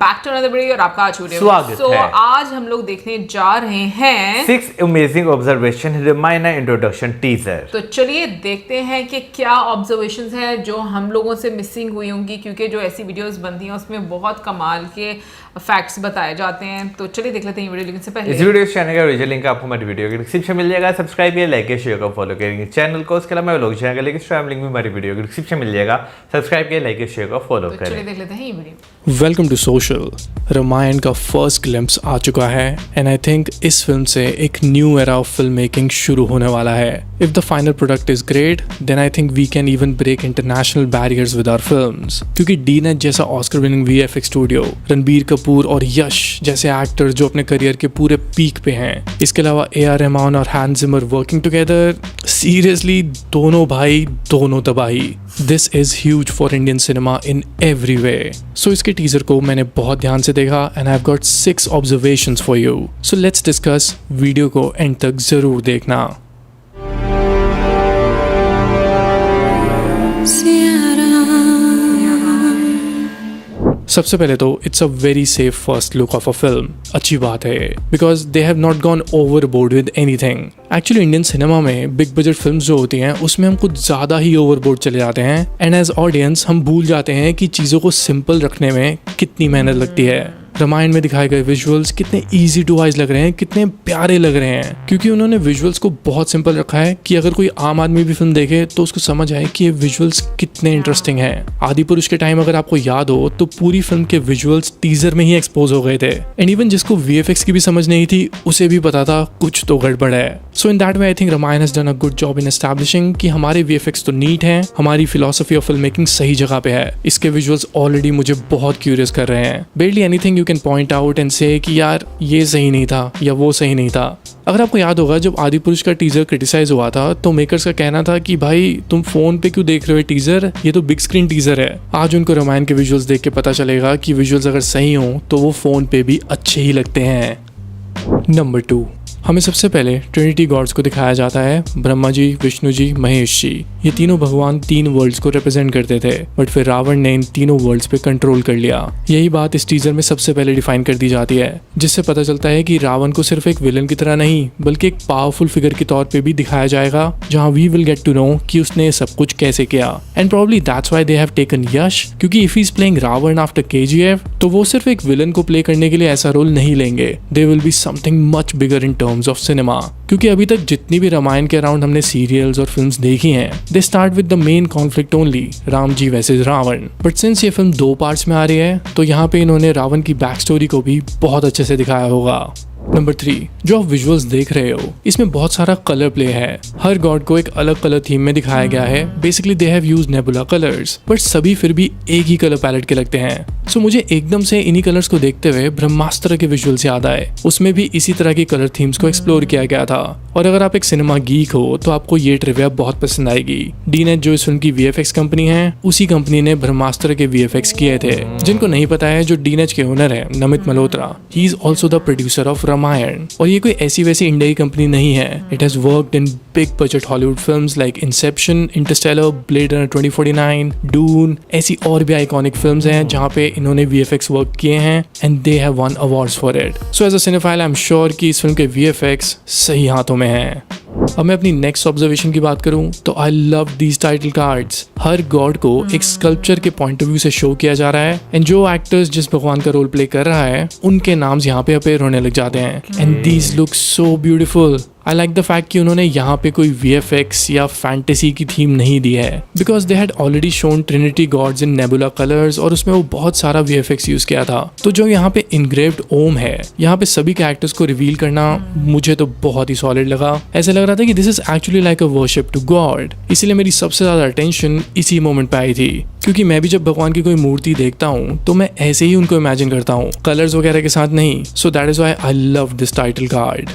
Back to another video और आपका आज स्वागत है। आज हम लोग देखने जा रहे हैं 6 amazing observation Ramayana introduction teaser. तो चलिए देखते हैं कि क्या ऑब्जर्वेशंस हैं जो हम लोगों से मिसिंग हुई होंगी, क्योंकि जो ऐसी वीडियोस बनती हैं उसमें बहुत कमाल के फैक्ट्स बताए जाते हैं। तो चलिए देख लेते हैं वीडियो। लेकिन से पहले इस वीडियो चैनल का ओरिजिनल लिंक आपको हमारी वीडियो के डिस्क्रिप्शन में मिल जाएगा। सब्सक्राइब करिए, लाइक करिए, शेयर करिए, फॉलो करिए चैनल को। उसके अलावा व्लॉग चैनल का लिंक लिंक भी हमारी वीडियो के डिस्क्रिप्शन में मिल जाएगा। सब्सक्राइब करिए, लाइक करिए, शेयर करिए, फॉलो तो करें। चलिए देख लेते हैं ये video. Welcome to social. Ramayana का फर्स्ट ग्लिम्प्स आ चुका है एंड आई थिंक इस फिल्म से एक new era of film making शुरू होने वाला है। If the final product is great then I think we can even break international barriers with our films, क्योंकि डीनेट जैसा Oscar winning VFX studio, Ranbir Kapoor और यश जैसे एक्टर्स जो अपने करियर के पूरे पीक पे हैं, इसके अलावा ए.आर. रहमान और Hans Zimmer working together, seriously दोनों भाई दोनों तबाही। This is huge for Indian cinema in every way. So इसके टीजर को मैंने बहुत ध्यान से देखा and I have got 6 observations for you. So let's discuss. Video को एंड तक जरूर देखना। सबसे पहले तो it's a very safe first look of a film. अच्छी बात है because they have not gone overboard with anything. Actually Indian cinema में बिग बजट फिल्म्स जो होती हैं उसमें हम कुछ ज्यादा ही ओवरबोर्ड चले जाते हैं एंड एज ऑडियंस हम भूल जाते हैं कि चीजों को सिंपल रखने में कितनी मेहनत लगती है। रामायण में दिखाए गए विजुअल्स कितने इजी टू आइज लग रहे हैं, कितने प्यारे लग रहे हैं, क्योंकि उन्होंने विजुअल्स को बहुत सिंपल रखा है कि अगर कोई आम आदमी भी फिल्म देखे तो उसको समझ आए कि ये विजुअल्स कितने इंटरेस्टिंग हैं। आदि पुरुष के टाइम अगर आपको याद हो तो पूरी फिल्म के विजुअल्स टीजर में ही एक्सपोज हो गए थे एंड इवन जिसको वीएफएक्स की भी समझ नहीं थी उसे भी पता था कुछ तो गड़बड़ है। So in that way I think Ramayan has done a good job in establishing कि हमारे वीएफएक्स तो नीट हैं, हमारी फिलोसफी ऑफ फिल्म मेकिंग सही जगह पे है। इसके विजुअल्स ऑलरेडी मुझे बहुत क्यूरियस कर रहे हैं। Barely anything you can point out से कि यार ये सही नहीं था या वो सही नहीं था। अगर आपको याद होगा जब आदि पुरुष का टीजर क्रिटिसाइज हुआ था तो मेकर्स का कहना था कि भाई तुम फोन पे क्यों देख रहे हो टीजर, ये तो बिग स्क्रीन टीजर है। आज उनको रामायण के विजुअल्स देख के पता चलेगा कि विजुअल्स अगर सही हो तो वो फोन पे भी अच्छे ही लगते हैं। नंबर 2, हमें सबसे पहले ट्रिनिटी गॉड्स को दिखाया जाता है। ब्रह्मा जी, विष्णु जी, महेश जी, ये तीनों भगवान 3 वर्ल्ड्स को रिप्रेजेंट करते थे, बट फिर रावण ने इन तीनों वर्ल्ड्स पे कंट्रोल कर लिया। यही बात इस टीजर में सबसे पहले डिफाइन कर दी जाती है, जिससे पता चलता है कि रावण को सिर्फ एक विलन की तरह नहीं बल्कि एक पावरफुल फिगर के तौर पे भी दिखाया जाएगा, जहां we will get to know कि उसने सब कुछ कैसे किया। And probably that's why they have taken Yash, क्योंकि if he is playing Ravan after KGF तो वो सिर्फ एक विलन को प्ले करने के लिए ऐसा रोल नहीं लेंगे। They will be something much bigger in terms of cinema, क्योंकि अभी तक जितनी भी रामायण के अराउंड हमने सीरियल्स और फिल्म्स देखी हैं, they start with the main conflict only, Ram ji versus Ravan. But since ये फिल्म 2 पार्ट्स में आ रही है तो यहाँ पे इन्होंने रावण की बैक स्टोरी को भी बहुत अच्छे से दिखाया होगा। नंबर 3, जो आप विजुअल्स देख रहे हो इसमें बहुत सारा कलर प्ले है। हर गॉड को एक अलग कलर थीम में दिखाया गया है। Basically they have used nebula colours, but सभी फिर भी एक ही कलर पैलेट के लगते हैं। सो मुझे एकदम से इन्हीं कलर्स को देखते हुए ब्रह्मास्त्र के विजुअल्स याद आए। उसमें भी इसी तरह की कलर थीम्स को एक्सप्लोर किया गया था। और अगर आप एक सिनेमा गीक हो तो आपको ये ट्रिविया बहुत पसंद आएगी। डीनेट जो इस फिल्म की वीएफएक्स कंपनी है, उसी कंपनी ने ब्रह्मास्त्र के वीएफएक्स किए थे। जिनको नहीं पता है, जो डीनेट के ओनर है Namit Malhotra, he is also the producer of Ramayana. और ये कोई ऐसी वैसी इंडिया की कंपनी नहीं है। It has worked in big budget Hollywood films like Inception, Interstellar, Blade Runner 2049, Dune, ऐसी और भी आइकॉनिक फिल्म्स हैं जहाँ पे इन्होंने वीएफएक्स वर्क किए हैं and they have won awards for it. So as a cinephile I am sure कि इस फिल्म के वीएफएक्स सही हाथों में हैं। अब मैं अपनी नेक्स्ट ऑब्जर्वेशन की बात करूं तो I love these title cards. Her God को एक स्कल्पचर के पॉइंट ऑफ व्यू से शो किया जा रहा है एंड जो एक्टर्स जिस भगवान का रोल प्ले कर रहा है उनके नाम्स यहाँ पे अपीयर होने लग जाते हैं and these look so beautiful. I like the fact कि उन्होंने यहाँ पे कोई वीएफएक्स या फैंटेसी की थीम नहीं दी है, because they had already shown Trinity gods in nebula colours और उसमें वो बहुत सारा वीएफएक्स यूज किया था। तो जो यहाँ पे इनग्रेव्ड ओम है, यहाँ पे सभी कैरेक्टर्स को रिवील करना मुझे तो बहुत ही सॉलिड लगा। ऐसा लग रहा था कि this is actually like a worship to God. इसीलिए मेरी सबसे ज्यादा अटेंशन इसी मोमेंट पे आई थी, क्योंकि मैं भी जब भगवान की कोई मूर्ति देखता हूँ तो मैं ऐसे ही उनको इमेजिन करता हूँ, कलर्स वगैरह के साथ नहीं। So that is why I love this title card.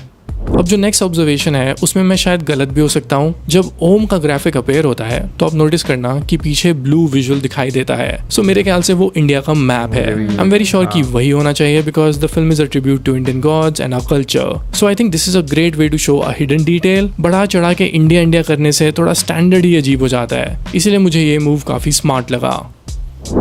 अब जो नेक्स्ट ऑब्जर्वेशन है उसमें मैं शायद गलत भी हो सकता हूँ। जब ओम का ग्राफिक अपेयर होता है तो आप नोटिस करना कि पीछे ब्लू विजुअल दिखाई देता है। सो मेरे ख्याल से वो इंडिया का मैप है। आई एम वेरी श्योर कि वही होना चाहिए because the film is a tribute to Indian gods and our culture. So I think this is a great way to show a hidden detail. बढ़ा चढ़ा के India India करने से थोड़ा स्टैंडर्ड ही अजीब हो जाता है, इसीलिए मुझे ये मूव काफी स्मार्ट लगा।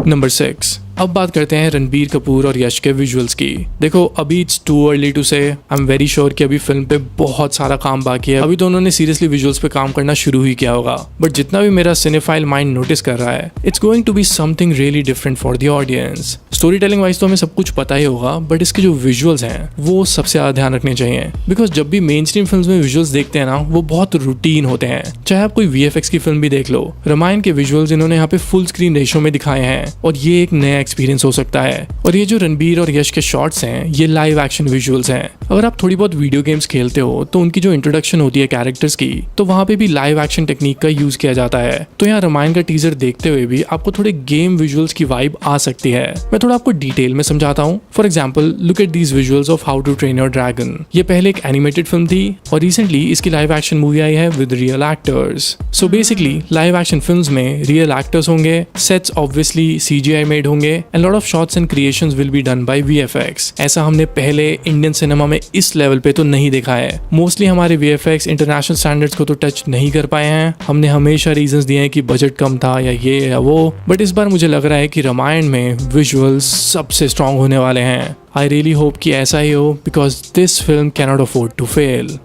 नंबर 6, अब बात करते हैं रणबीर कपूर और यश के विजुअल्स की। देखो अभी इट्स टू अर्ली टू से, आई एम वेरी श्योर कि अभी फिल्म पे बहुत सारा काम बाकी है, अभी तो उन्होंने सीरियसली विजुअल्स पे काम करना शुरू ही किया होगा, बट जितना भी मेरा सिनेफाइल माइंड नोटिस कर रहा है, it's going to be something really different for the audience. Story telling wise तो हमें सब कुछ पता ही होगा, बट इसके जो विजुअल्स हैं वो सबसे ज़्यादा ध्यान रखने चाहिए, बिकॉज जब भी मेन स्ट्रीम फिल्म में विजुअल्स देखते हैं ना, वो बहुत रूटीन होते हैं। चाहे आप कोई VFX की फिल्म भी देख लो, रामायण के विजुअल्स इन्होंने यहाँ पे फुल स्क्रीन रेशो में दिखाए हैं, और ये एक नया एक्सपीरियंस हो सकता है। और ये जो रणबीर और यश के शॉट्स हैं, ये लाइव एक्शन विजुअल्स हैं। अगर आप थोड़ी बहुत वीडियो गेम्स खेलते हो तो उनकी जो इंट्रोडक्शन होती है कैरेक्टर्स की, तो वहाँ पे भी लाइव एक्शन टेक्निक का यूज किया जाता है। तो यहाँ रामायण का टीजर देखते हुए भी आपको थोड़े गेम विजुअल्स की वाइब आ सकती है। मैं थोड़ा आपको डिटेल में समझाता हूँ। For example, look at these visuals of How to Train Your Dragon. ये पहले एक एनिमेटेड फिल्म थी और रिसेंटली इसकी लाइव एक्शन मूवी आई है with real actors. So basically live action films में रियल एक्टर्स होंगे, सेट्स ऑब्वियसली CGI मेड होंगे, and lot of shots and creations will be done by VFX। ऐसा हमने पहले इंडियन सिनेमा में इस लेवल पे तो नहीं देखा है। मोस्टली हमारे VFX इंटरनेशनल स्टैंडर्ड्स को तो टच नहीं कर पाए हैं। हमने हमेशा रीजंस दिए हैं कि बजट कम था या ये या वो, बट इस बार मुझे लग रहा है कि रामायण में विजुअल्स सबसे स्ट्रॉन्ग होने वाले हैं। आई रियली होप कि ऐसा ही हो, because this film can not afford to fail.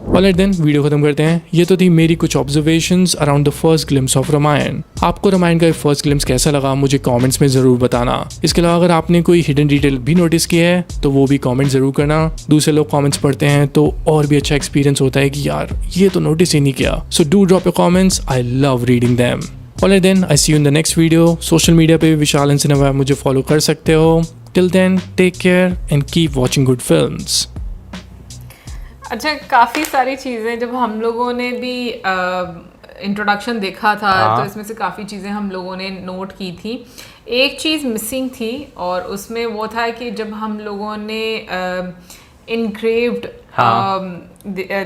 Alright then, video खत्म करते हैं। ये तो थी मेरी कुछ observations around the first glimpse of Ramayana. आपको रामायण का फर्स्ट ग्लिम्स कैसा लगा मुझे कमेंट्स में जरूर बताना। इसके अलावा अगर आपने कोई हिडन डिटेल भी नोटिस किया है तो वो भी कमेंट जरूर करना। दूसरे लोग कमेंट्स पढ़ते हैं तो और भी अच्छा एक्सपीरियंस होता है कि यार ये तो नोटिस ही नहीं किया। So do drop your comments, I love reading them. Alright then, I see you in the next video. Social media पे विशाल एंड सिनेमा मुझे फॉलो कर सकते हो। Till then, take care and keep watching good films. अच्छा, काफ़ी सारी चीज़ें जब हम लोगों ने भी इंट्रोडक्शन देखा था तो इसमें से काफ़ी चीज़ें हम लोगों ने नोट की थी। एक चीज़ मिसिंग थी और उसमें वो था कि जब हम लोगों ने इनग्रेव्ड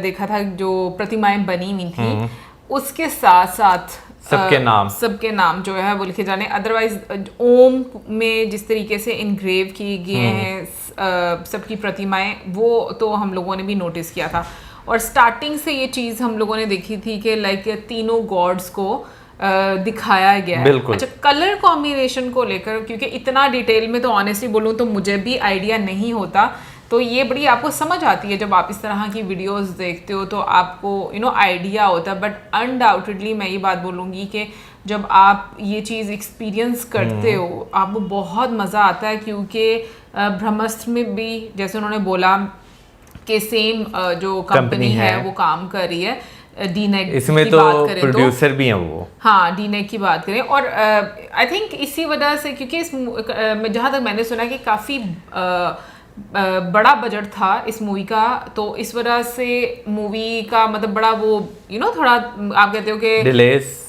देखा था, जो प्रतिमाएं बनी हुई थी, उसके साथ साथ सबके नाम जो है वो लिखे जाने। अदरवाइज ओम में जिस तरीके से इनग्रेव किए गए हैं सबकी प्रतिमाएं, वो तो हम लोगों ने भी नोटिस किया था। और स्टार्टिंग से ये चीज़ हम लोगों ने देखी थी कि लाइक तीनों गॉड्स को दिखाया गया है। अच्छा, कलर कॉम्बिनेशन को लेकर, क्योंकि इतना डिटेल में तो ऑनेस्टली बोलूँ तो मुझे भी आइडिया नहीं होता, तो ये बड़ी आपको समझ आती है जब आप इस तरह की वीडियोस देखते हो तो आपको आइडिया होता है। बट अनडाउटेडली मैं ये बात बोलूँगी कि जब आप ये चीज़ एक्सपीरियंस करते हो आपको बहुत मज़ा आता है, क्योंकि ब्रह्मास्त्र में भी जैसे उन्होंने बोला कि सेम जो कंपनी है वो काम कर रही है। डीनेक इसमें की तो बात करें प्रोड्यूसर भी हैं वो, हाँ डीनेक की बात करें। और आई थिंक इसी वजह से, क्योंकि इस जहाँ तक मैंने सुना कि काफ़ी बड़ा बजट था इस मूवी का, तो इस वजह से मूवी का मतलब बड़ा वो थोड़ा आप कहते हो कि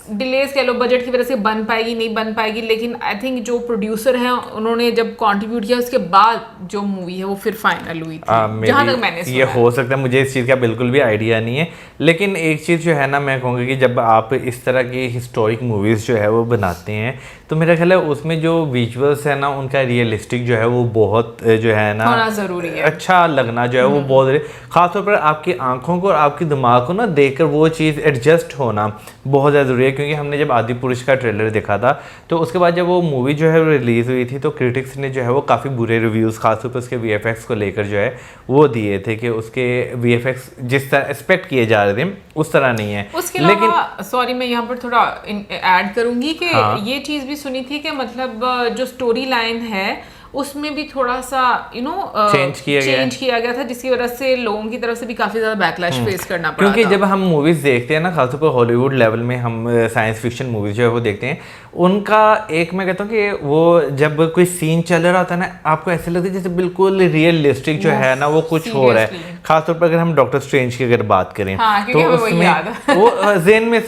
डिलेस कह लो, बजट की वजह से बन पाएगी नहीं बन पाएगी। लेकिन आई थिंक जो प्रोड्यूसर हैं उन्होंने जब कंट्रीब्यूट किया उसके बाद जो मूवी है वो फिर फाइनल हुई थी, जहाँ तक मैंने सुना। ये हो सकता है, मुझे इस चीज़ का बिल्कुल भी आइडिया नहीं है। लेकिन एक चीज़ जो है ना, मैं कहूँगा कि जब आप इस तरह की हिस्टोरिक मूवीज़ जो है वो बनाते हैं तो मेरा ख्याल है उसमें जो विजुअल्स है ना उनका रियलिस्टिक जो है वो बहुत जो है ना होना ज़रूरी है, अच्छा लगना जो है वो बहुत, खासतौर पर आपकी आंखों को और आपके दिमाग को ना देखकर वो चीज़ एडजस्ट होना बहुत ज़्यादा ज़रूरी है। क्योंकि हमने जब आदि पुरुष का ट्रेलर देखा था तो उसके बाद जब वो मूवी जो है रिलीज़ हुई थी तो क्रिटिक्स ने जो है वो काफ़ी बुरे रिव्यूज़ खासतौर पर उसके VFX को लेकर जो है वो दिए थे कि उसके VFX जिस तरह एक्सपेक्ट किए जा रहे थे उस तरह नहीं है। उसके अलावा सॉरी मैं यहाँ पर थोड़ा ऐड करूँगी कि ये चीज़ भी सुनी थी कि मतलब जो स्टोरी लाइन है उसमें भी थोड़ा सा चेंज किया गया था, जिसकी वजह से लोगों की तरफ से भी काफी ज्यादा बैकलैश फेस करना पड़ा। क्योंकि जब हम मूवीज देखते हैं ना, खासतौर पर हॉलीवुड लेवल में हम साइंस फिक्शन मूवीज जो है वो देखते हैं, उनका एक मैं कहता हूँ कि वो जब कोई सीन चल रहा होता है ना, आपको ऐसे लगता है जैसे बिल्कुल रियलिस्टिक जो है ना वो कुछ हो रहा है। खासतौर पर अगर हम डॉक्टर स्ट्रेंज की अगर बात करें तो उसमें वो जेन में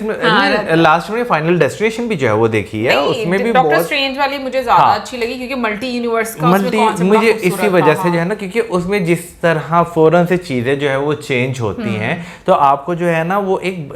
लास्ट में फाइनल डेस्टिनेशन भी जो है वो देखी है, उसमें भी डॉक्टर स्ट्रेंज वाली मुझे ज्यादा अच्छी लगी क्योंकि मल्टी यूनिवर्स मल्टीवर्स का उसमें concept मुझे काफी इसी खूबसूरत वजह था, से जो है ना, क्योंकि उसमें जिस तरह फौरन से चीज़ें जो है वो चेंज होती हैं, तो आपको जो है ना वो एक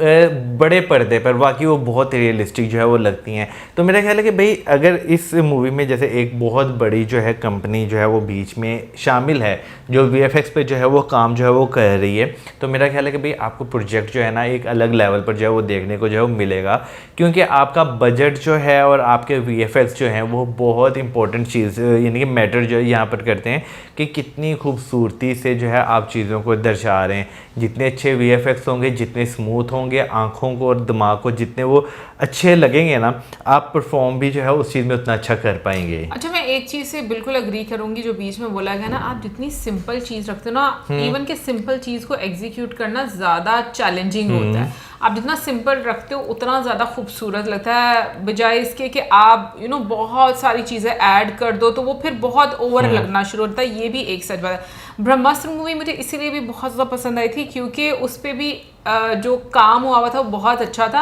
बड़े पर्दे पर वाकई वो बहुत रियलिस्टिक जो है वो लगती हैं। तो मेरा ख्याल है कि भाई अगर इस मूवी में जैसे एक बहुत बड़ी जो है कंपनी जो है वो बीच में शामिल है जो वीएफएक्स पे जो है वो काम जो है वो कर रही है, तो मेरा ख्याल है कि भाई आपको प्रोजेक्ट जो है ना एक अलग लेवल पर जो है वो देखने को जो है वो मिलेगा, क्योंकि आपका बजट जो है और आपके वीएफएक्स जो हैं वो बहुत इंपॉर्टेंट चीज़ यानी कि मैटर जो है यहाँ पर करते हैं कि कितनी खूबसूरती से जो है आप चीज़ों को दर्शा रहे हैं। जितने अच्छे वीएफएक्स होंगे, जितने स्मूथ होंगे, आँखों को और दिमाग को जितने वो अच्छे लगेंगे ना, आप परफॉर्म भी जो है उस चीज़ में उतना अच्छा कर पाएंगे। अच्छा, मैं एक चीज से बिल्कुल अग्री करूंगी जो बीच में बोला गया ना, आप जितनी सिंपल चीज रखते हो ना, इवन के सिंपल चीज को एग्जीक्यूट करना ज्यादा चैलेंजिंग होता है। आप जितना सिंपल रखते हो उतना ज्यादा खूबसूरत लगता है, बजाय इसके कि आप बहुत सारी चीजें ऐड कर दो तो वो फिर बहुत ओवर लगना शुरू होता है। ये भी एक सच बात है। ब्रह्मास्त्र मूवी मुझे इसीलिए भी बहुत ज़्यादा पसंद आई थी क्योंकि उस पर भी जो काम हुआ था वो बहुत अच्छा था।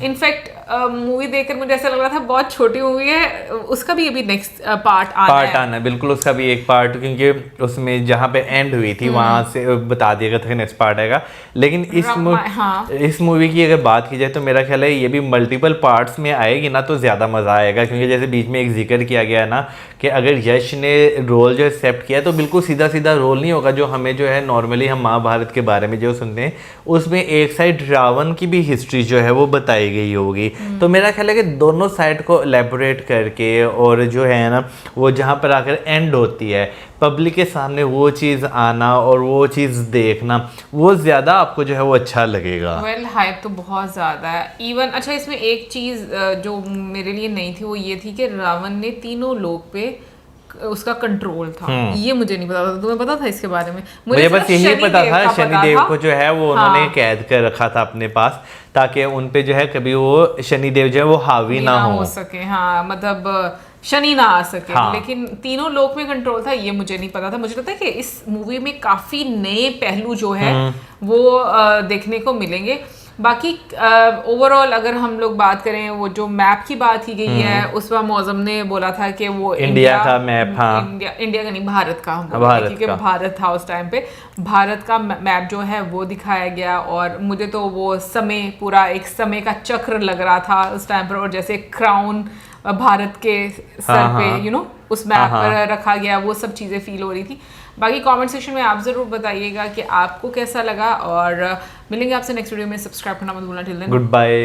इनफैक्ट मूवी देखकर मुझे ऐसा लग रहा था बहुत छोटी मूवी है, उसका भी अभी नेक्स्ट पार्ट आना है। बिल्कुल, उसका भी एक पार्ट, क्योंकि उसमें जहाँ पे एंड हुई थी वहाँ से बता दिया गया था कि नेक्स्ट पार्ट आएगा। लेकिन इस मूवी की अगर बात की जाए तो मेरा ख्याल है ये भी मल्टीपल पार्ट्स में आएगी ना तो ज़्यादा मज़ा आएगा, क्योंकि जैसे बीच में एक जिक्र किया गया ना कि अगर यश ने रोल जो एक्सेप्ट किया तो बिल्कुल सीधा सीधा रोल नहीं होगा जो हमें जो है नॉर्मली हम महाभारत के बारे में जो सुनते हैं, उसमें एक साइड रावण की भी हिस्ट्री जो है वो बताई गई होगी। तो मेरा ख्याल है कि दोनों साइड को एलेबोरेट करके और जो है ना वो जहाँ पर आकर एंड होती है पब्लिक के सामने वो चीज़ आना और वो चीज़ देखना, वो ज़्यादा आपको जो है वो अच्छा लगेगा। वेल हाइप तो बहुत ज़्यादा है। इवन अच्छा, इसमें एक चीज़ जो मेरे लिए नहीं थी वो ये थी कि रावण ने तीनों लोग पे उसका कंट्रोल था। ये मुझे नहीं पता था, तुम्हें पता था इसके बारे में? मुझे बस यही पता था शनिदेव को जो है वो उन्होंने कैद कर रखा था अपने पास, ताकि उन पे जो है कभी वो शनिदेव जो है वो हावी ना हो सके। हाँ, मतलब शनि ना आ सके। हाँ। लेकिन तीनों लोक में कंट्रोल था, ये मुझे नहीं पता था। मुझे लगता है कि इस मूवी में काफी नए पहलू जो है वो देखने को मिलेंगे। बाकी ओवरऑल अगर हम लोग बात करें, वो जो मैप की बात की गई है उस पर मौजम ने बोला था कि वो इंडिया का मैप, हाँ इंडिया का नहीं, भारत का, क्योंकि भारत था उस टाइम पे, भारत का मैप जो है वो दिखाया गया। और मुझे तो वो समय, पूरा एक समय का चक्र लग रहा था उस टाइम पर, और जैसे क्राउन भारत के सर पे उस मैप पर रखा गया, वो सब चीज़ें फील हो रही थी। बाकी कमेंट सेक्शन में आप ज़रूर बताइएगा कि आपको कैसा लगा, और मिलेंगे आपसे नेक्स्ट वीडियो में। सब्सक्राइब करना मत भूलना। Till then, good bye.